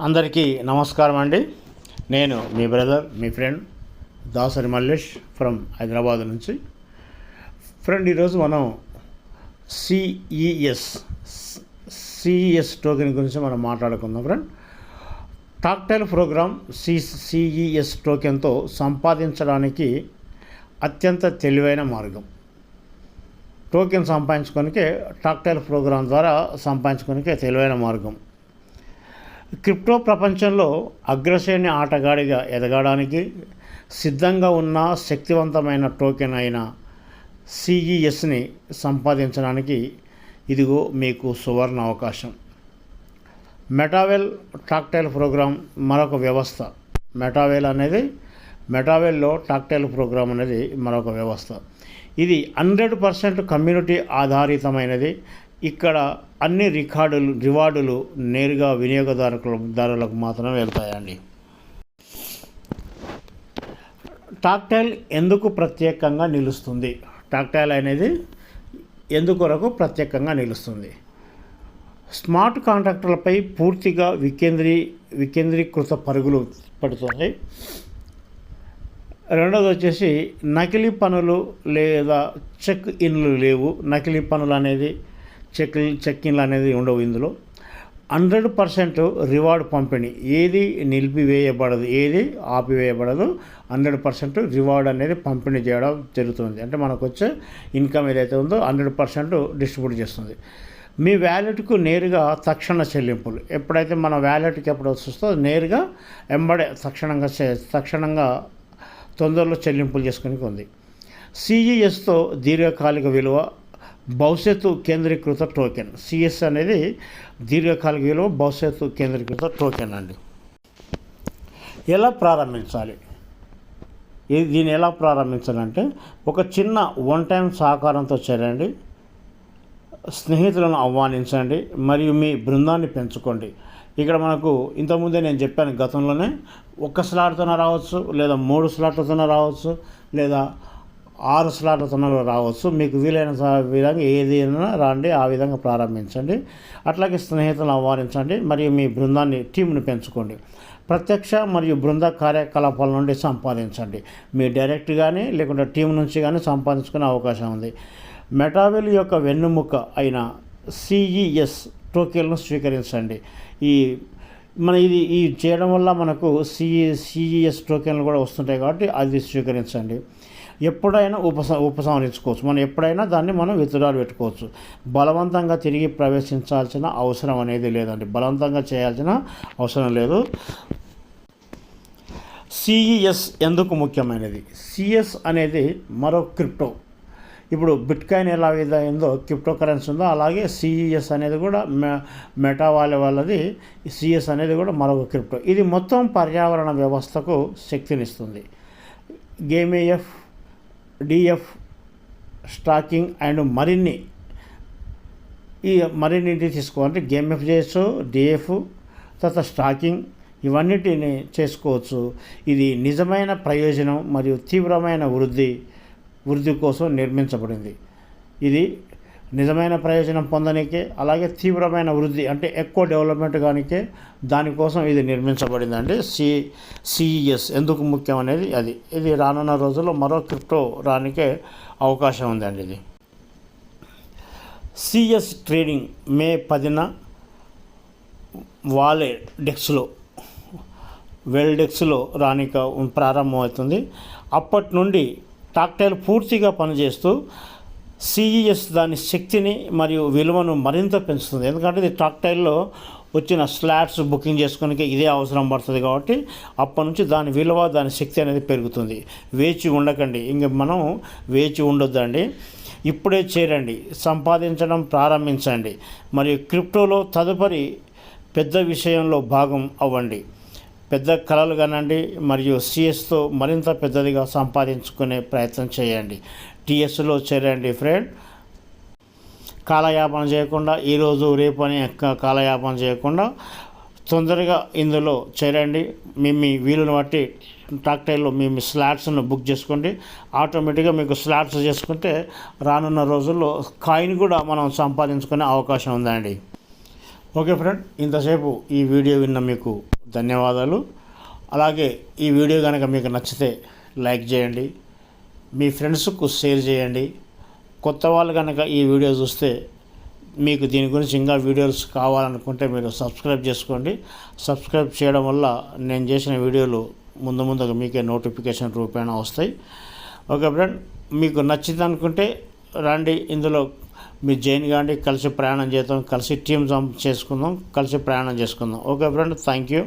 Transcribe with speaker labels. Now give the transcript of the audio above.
Speaker 1: అందరికీ నమస్కారం అండి. నేను మీ బ్రదర్, మీ ఫ్రెండ్ దాసరి మల్లేష్ ఫ్రమ్ హైదరాబాద్ నుంచి. ఫ్రెండ్, ఈరోజు మనం సిఈఎస్ టోకెన్ గురించి మనం మాట్లాడుకుందాం. ఫ్రెండ్, టాక్టైల్ ప్రోగ్రామ్ సిఈఎస్ టోకెన్తో సంపాదించడానికి అత్యంత తెలివైన మార్గం. టోకెన్ సంపాదించుకోనికే టాక్టైల్ ప్రోగ్రాం ద్వారా సంపాదించుకోనికే తెలివైన మార్గం. క్రిప్టో ప్రపంచంలో అగ్రశ్రేణి ఆటగాడిగా ఎదగడానికి సిద్ధంగా ఉన్న శక్తివంతమైన టోకెన్ అయిన సిఈఎస్ని సంపాదించడానికి ఇదిగో మీకు సువర్ణ అవకాశం. మెటావెల్ టాక్టైల్ ప్రోగ్రాం మరొక వ్యవస్థ. మెటావెల్లో టాక్టైల్ ప్రోగ్రాం అనేది మరొక వ్యవస్థ. ఇది 100% కమ్యూనిటీ ఆధారితమైనది. ఇక్కడ అన్ని రివార్డులు నేరుగా వినియోగదారులకు మాత్రమే వెళ్తాయండి. టాక్టైల్ ఎందుకు ప్రత్యేకంగా నిలుస్తుంది? టాక్టైల్ అనేది ఎందుకొరకు ప్రత్యేకంగా నిలుస్తుంది? స్మార్ట్ కాంట్రాక్టులపై పూర్తిగా వికేంద్రీకృత పరుగులు పెడుతుంది. రెండోది వచ్చేసి నకిలీ పనులు లేదా చెక్ ఇన్లు లేవు. నకిలీ పనులు అనేది చెక్ ఇన్లు అనేది ఉండవు. ఇందులో 100% రివార్డ్ పంపిణీ, ఏది నిలిపివేయబడదు, ఏది ఆపివేయబడదు. 100% రివార్డ్ అనేది పంపిణీ చేయడం జరుగుతుంది. అంటే మనకు వచ్చే ఇన్కమ్ ఏదైతే ఉందో 100% డిస్ట్రిబ్యూట్ చేస్తుంది. మీ వ్యాలెట్కు నేరుగా తక్షణ చెల్లింపులు. ఎప్పుడైతే మన వ్యాలెట్కి ఎప్పుడు వస్తుందో నేరుగా ఎంబడే తక్షణంగా తొందరలో చెల్లింపులు చేసుకుని ఉంది. సిఈఎస్తో దీర్ఘకాలిక విలువ, భవిష్యత్తు కేంద్రీకృత టోకెన్. సిఎస్ అనేది దీర్ఘకాలిక విలువ, భవిష్యత్తు కేంద్రీకృత టోకెన్ అండి. ఎలా ప్రారంభించాలి? దీన్ని ఎలా ప్రారంభించాలంటే ఒక చిన్న వన్ టైం సహకారంతో చేరండి, స్నేహితులను ఆహ్వానించండి మరియు మీ బృందాన్ని పెంచుకోండి. ఇక్కడ మనకు ఇంతకుముందే నేను చెప్పాను, గతంలోనే 1 స్లాట్తోనే రావచ్చు, లేదా 3 స్లాట్లతోనే రావచ్చు, లేదా 6 స్లాట్లతోనే రావచ్చు. మీకు వీలైన విధంగా ఏదైనా రాండి, ఆ విధంగా ప్రారంభించండి. అట్లాగే స్నేహితులను ఆహ్వానించండి మరియు మీ టీంని పెంచుకోండి. ప్రత్యక్ష మరియు బృంద కార్యకలాపాల నుండి సంపాదించండి. మీ డైరెక్ట్ కానీ లేకుంటే టీం నుంచి కానీ సంపాదించుకునే అవకాశం ఉంది. మెటావెల్ యొక్క వెన్నుముక అయిన సిఈఎస్ టోకెన్లను స్వీకరించండి. ఇది చేయడం వల్ల మనకు సిఈఎస్ టోకెన్లు కూడా వస్తుంటాయి కాబట్టి అది స్వీకరించండి. ఎప్పుడైనా ఉపసంహరించుకోవచ్చు. మనం ఎప్పుడైనా దాన్ని మనం విత్డ్రాల్ పెట్టుకోవచ్చు. బలవంతంగా తిరిగి ప్రవేశించాల్సిన అవసరం అనేది లేదండి. బలవంతంగా చేయాల్సిన అవసరం లేదు. సిఈఎస్ ఎందుకు ముఖ్యమైనది? సిఎస్ అనేది మరో క్రిప్టో. ఇప్పుడు బిట్కాయిన్ ఎలా విధంగా క్రిప్టో కరెన్సీ ఉందో అలాగే సిఈఎస్ అనేది కూడా మెటా వాళ్ళది సిఎస్ అనేది కూడా మరొక క్రిప్టో. ఇది మొత్తం పర్యావరణ వ్యవస్థకు శక్తినిస్తుంది. గేమ్ఏఎఫ్, డిఎఫ్, స్టాకింగ్ అండ్ మరిన్నింటి తీసుకోవాలంటే గేమ్ఎఫ్ చేయొచ్చు, డిఎఫ్, తర్వాత స్టాకింగ్, ఇవన్నిటిని చేసుకోవచ్చు. ఇది నిజమైన ప్రయోజనం మరియు తీవ్రమైన వృద్ధి కోసం నిర్మించబడింది. ఇది నిజమైన ప్రయోజనం పొందడానికే, అలాగే తీవ్రమైన వృద్ధి అంటే ఎక్కువ డెవలప్మెంట్ కానికే, దానికోసం ఇది నిర్మించబడిందండి. సిఈఎస్ ఎందుకు ముఖ్యం అనేది ఇది రానున్న రోజుల్లో మరో క్రిప్టో రానికే అవకాశం ఉందండి. ఇది సిఎస్ ట్రేడింగ్ మే 10న వెల్డెక్స్లో రానిక ప్రారంభమవుతుంది. అప్పటి నుండి టాక్టైల్ పూర్తిగా పనిచేస్తూ సిఈఎస్ దాని శక్తిని మరియు విలువను మరింత పెంచుతుంది. ఎందుకంటే ఇది టాక్టైల్లో వచ్చిన స్లాట్స్ బుకింగ్ చేసుకోవడానికి ఇదే అవసరం పడుతుంది కాబట్టి అప్పటి నుంచి దాని విలువ, దాని శక్తి అనేది పెరుగుతుంది. వేచి ఉండకండి, మనం వేచి ఉండొద్దండి. ఇప్పుడే చేరండి, సంపాదించడం ప్రారంభించండి మరియు క్రిప్టోలో తదుపరి పెద్ద విషయంలో భాగం అవ్వండి. పెద్ద కళలు కనండి మరియు సిఎస్తో మరింత పెద్దదిగా సంపాదించుకునే ప్రయత్నం చేయండి. టీఎస్లో చేరండి. ఫ్రెండ్, కాలయాపన చేయకుండా, ఈరోజు రేపు అని కాలయాపన చేయకుండా తొందరగా ఇందులో చేరండి. మీ వీలుని బట్టి టాక్టైల్లో మీ స్లాట్స్ను బుక్ చేసుకోండి. ఆటోమేటిక్గా మీకు స్లాట్స్ చేసుకుంటే రానున్న రోజుల్లో కాయిన్ కూడా మనం సంపాదించుకునే అవకాశం ఉందండి. ఓకే ఫ్రెండ్, ఇంతసేపు ఈ వీడియో విన్న మీకు ధన్యవాదాలు. అలాగే ఈ వీడియో కనుక మీకు నచ్చితే లైక్ చేయండి, మీ ఫ్రెండ్స్కు షేర్ చేయండి. కొత్త వాళ్ళు కనుక ఈ వీడియో చూస్తే మీకు దీని గురించి ఇంకా వీడియోస్ కావాలనుకుంటే మీరు సబ్స్క్రైబ్ చేసుకోండి. సబ్స్క్రైబ్ చేయడం వల్ల నేను చేసిన వీడియోలు ముందుగా మీకే నోటిఫికేషన్ రూపేణ వస్తాయి. ఓకే ఫ్రెండ్, మీకు నచ్చింది అనుకుంటే రండి, ఇందులో మీరు జాయిన్ కాండి, కలిసి ప్రయాణం చేద్దాం, కలిసి టీమ్ జంప్ చేసుకుందాం, కలిసి ప్రయాణం చేసుకుందాం. Okay friend, thank you.